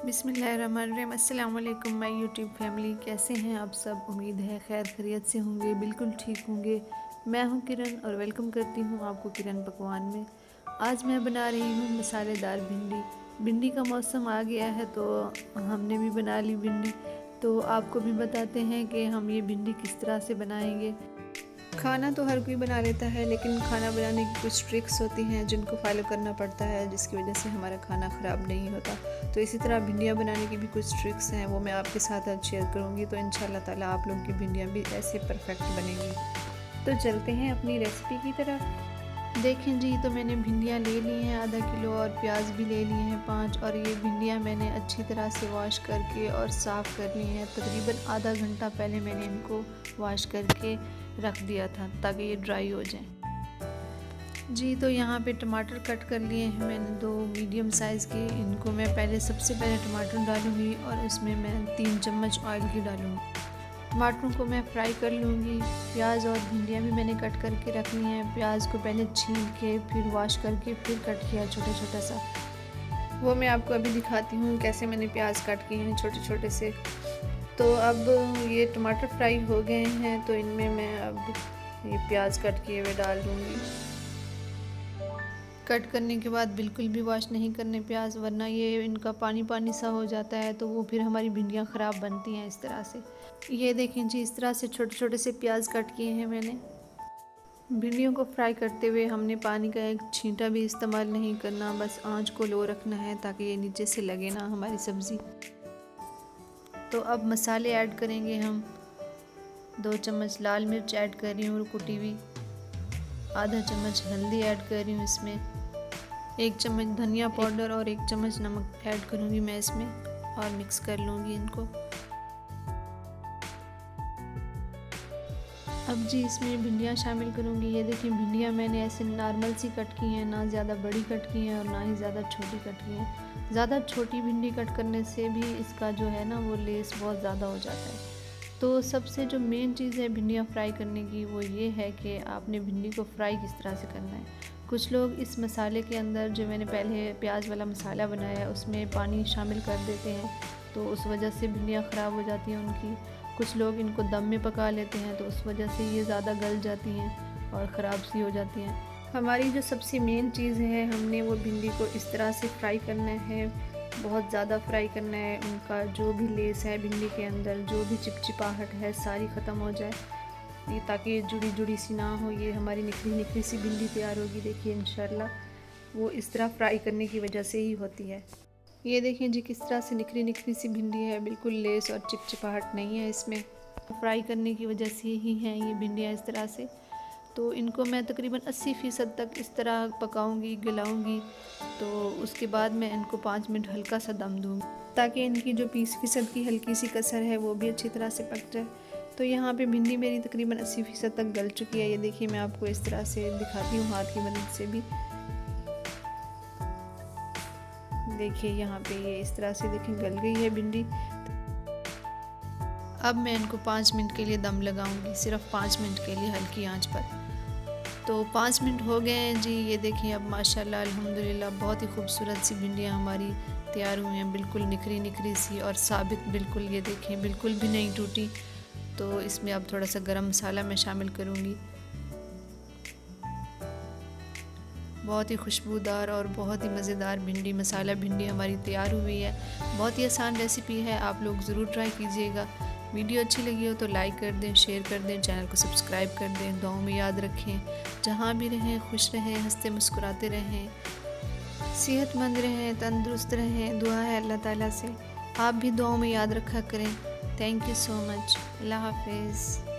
बिस्मिल्लाहिर्रहमानिर्रहीम। अस्सलाम वालेकुम माय यूट्यूब फैमिली, कैसे हैं आप सब। उम्मीद है खैर खैरियत से होंगे, बिल्कुल ठीक होंगे। मैं हूं किरण और वेलकम करती हूं आपको किरण पकवान में। आज मैं बना रही हूं मसालेदार भिंडी। भिंडी का मौसम आ गया है तो हमने भी बना ली भिंडी। तो आपको भी बताते हैं कि हम ये भिंडी किस तरह से बनाएंगे। खाना तो हर कोई बना लेता है, लेकिन खाना बनाने की कुछ ट्रिक्स होती हैं जिनको फॉलो करना पड़ता है, जिसकी वजह से हमारा खाना ख़राब नहीं होता। तो इसी तरह भिंडियाँ बनाने की भी कुछ ट्रिक्स हैं, वो मैं आपके साथ आज शेयर करूँगी। तो इंशाल्लाह ताला आप लोगों की भिंडियाँ भी ऐसे परफेक्ट बनेंगी। तो चलते हैं अपनी रेसिपी की तरफ। देखें जी, तो मैंने भिंडियाँ ले ली हैं आधा किलो और प्याज भी ले लिए हैं 5। और ये भिंडियाँ मैंने अच्छी तरह से वॉश करके और साफ़ कर ली हैं। तकरीबन आधा घंटा पहले मैंने इनको वॉश करके रख दिया था ताकि ये ड्राई हो जाए जी। तो यहाँ पे टमाटर कट कर लिए हैं मैंने 2 मीडियम साइज़ के। इनको मैं सबसे पहले टमाटर डालूँगी और उसमें मैं 3 चम्मच ऑयल की डालूँगी। टमाटरों को मैं फ्राई कर लूँगी। प्याज और भिंडियाँ भी मैंने कट करके रख ली हैं। प्याज को पहले छील के फिर वॉश करके फिर कट किया छोटा छोटा सा। वो मैं आपको अभी दिखाती हूँ कैसे मैंने प्याज कट किए हैं छोटे छोटे से। तो अब ये टमाटर फ्राई हो गए हैं, तो इनमें मैं अब ये प्याज कट किए हुए डाल दूँगी। कट करने के बाद बिल्कुल भी वॉश नहीं करने प्याज, वरना ये इनका पानी पानी सा हो जाता है तो वो फिर हमारी भिंडियाँ ख़राब बनती हैं इस तरह से। ये देखें जी, इस तरह से छोटे छोटे से प्याज कट किए हैं मैंने। भिंडियों को फ्राई करते हुए हमने पानी का एक छींटा भी इस्तेमाल नहीं करना, बस आंच को लो रखना है ताकि ये नीचे से लगे ना हमारी सब्ज़ी। तो अब मसाले ऐड करेंगे हम। 2 चम्मच लाल मिर्च ऐड कर रही हूँ कुटी हुई, आधा चम्मच हल्दी ऐड कर रही हूँ इसमें, 1 चम्मच धनिया पाउडर और 1 चम्मच नमक ऐड करूँगी मैं इसमें और मिक्स कर लूँगी इनको। अब जी इसमें भिंडियाँ शामिल करूँगी। ये देखिए, भिंडियाँ मैंने ऐसे नॉर्मल सी कट की हैं, ना ज़्यादा बड़ी कट की हैं और ना ही ज़्यादा छोटी कट की हैं। ज़्यादा छोटी भिंडी कट करने से भी इसका जो है ना वो लेस बहुत ज़्यादा हो जाता है। तो सबसे जो मेन चीज़ है भिंडियाँ फ्राई करने की, वो ये है कि आपने भिंडी को फ्राई किस तरह से करना है। कुछ लोग इस मसाले के अंदर, जो मैंने पहले प्याज वाला मसाला बनाया है, उसमें पानी शामिल कर देते हैं, तो उस वजह से भिंडियाँ ख़राब हो जाती हैं उनकी। कुछ लोग इनको दम में पका लेते हैं तो उस वजह से ये ज़्यादा गल जाती हैं और ख़राब सी हो जाती हैं। हमारी जो सबसे मेन चीज़ है, हमने वो भिंडी को इस तरह से फ्राई करना है, बहुत ज़्यादा फ्राई करना है। उनका जो भी लेस है भिंडी के अंदर, जो भी चिपचिपाहट है, सारी ख़त्म हो जाए, ये ताकि ये जुड़ी जुड़ी सी ना हो। ये हमारी निखरी निखरी सी भिंडी तैयार होगी। देखिए इंशाल्लाह वो इस तरह फ्राई करने की वजह से ही होती है। ये देखिए जी, किस तरह से निखरी निखरी सी भिंडी है, बिल्कुल लेस और चिपचिपाहट नहीं है इसमें। फ्राई करने की वजह से ही हैं ये भिंडियाँ इस तरह से। तो इनको मैं तकरीबन 80% तक इस तरह पकाऊंगी, गलाऊंगी। तो उसके बाद मैं इनको 5 मिनट हल्का सा दम दूँगी ताकि इनकी जो 20% की हल्की सी कसर है वो भी अच्छी तरह से पक जाए। तो यहाँ पे भिंडी मेरी तकरीबन 80% तक गल चुकी है। ये देखिए, मैं आपको इस तरह से दिखाती हूँ हाथ की मदद से भी। देखिए यहाँ पे ये इस तरह से देखिए गल गई है भिंडी। अब मैं इनको 5 मिनट के लिए दम लगाऊंगी, सिर्फ 5 मिनट के लिए हल्की आंच पर। तो 5 मिनट हो गए हैं जी। ये देखिए अब माशाल्लाह अल्हम्दुलिल्लाह बहुत ही खूबसूरत सी भिंडियाँ हमारी तैयार हुई हैं, बिल्कुल निखरी निखरी सी और साबित बिल्कुल। ये देखें बिल्कुल भी नहीं टूटी। तो इसमें अब थोड़ा सा गरम मसाला मैं शामिल करूँगी। बहुत ही खुशबूदार और बहुत ही मज़ेदार भिंडी मसाला भिंडी हमारी तैयार हुई है। बहुत ही आसान रेसिपी है, आप लोग ज़रूर ट्राई कीजिएगा। वीडियो अच्छी लगी हो तो लाइक कर दें, शेयर कर दें, चैनल को सब्सक्राइब कर दें। दुआओं में याद रखें, जहाँ भी रहें खुश रहें, हंसते मुस्कुराते रहें, सेहतमंद रहें, तंदुरुस्त रहें। दुआ है अल्लाह ताला से, आप भी दुआओं में याद रखा करें। Thank you so much. अल्लाह हाफिज़।